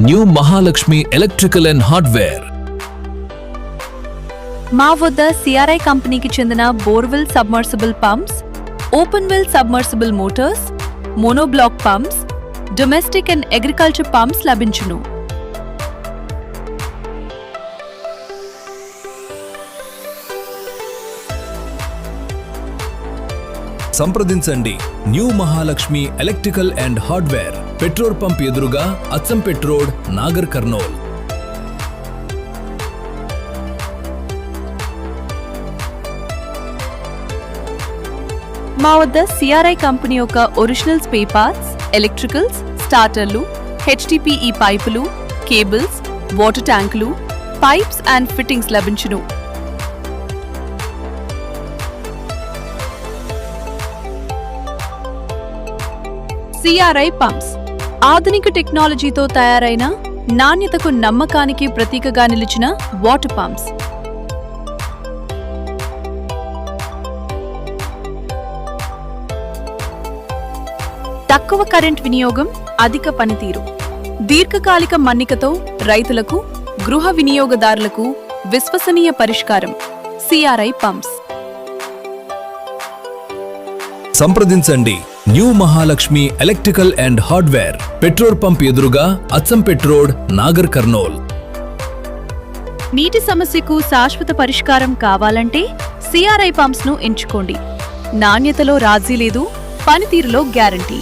New Mahalakshmi electrical and hardware. మా వద్ద CRI కంపెనీకి చెందిన borewell submersible pumps, open well submersible motors, monoblock pumps, domestic and agriculture pumps లభించును. సంప్రదించండి. New Mahalakshmi electrical and hardware, petrol pump ఎదురుగా, Achampet road, Nagar Kurnool. మా వద్ద సిఆర్ఐ కంపెనీ యొక్క ఒరిజినల్ స్పేర్ పార్ట్స్, ఎలక్ట్రికల్స్, స్టార్టర్లు, హెచ్డిపిఈ పైపులు, కేబుల్స్, వాటర్ ట్యాంకులు, పైప్స్ అండ్ ఫిట్టింగ్స్ లభించును. సిఆర్ఐ పంప్స్ ఆధునిక టెక్నాలజీతో తయారైన, నాణ్యతకు నమ్మకానికి ప్రతీకగా నిలిచిన వాటర్ పంప్స్. తక్కువ కరెంట్ వినియోగం, అధిక పనితీరు, దీర్ఘకాలిక మన్నికతో రైతులకు, గృహ వినియోగదారులకు విశ్వసనీయ పరిష్కారం. CRI pumps. సంప్రదించండి. New Mahalakshmi electrical and hardware, petrol pump ఎదురుగా, అచ్చంపేట్ రోడ్, నాగర్ కర్నూల్. నీటి సమస్యకు శాశ్వత పరిష్కారం కావాలంటే సిఆర్ఐ పంప్స్ ను ఎంచుకోండి. నాణ్యతలో రాజీ లేదు, పనితీరులో గ్యారంటీ.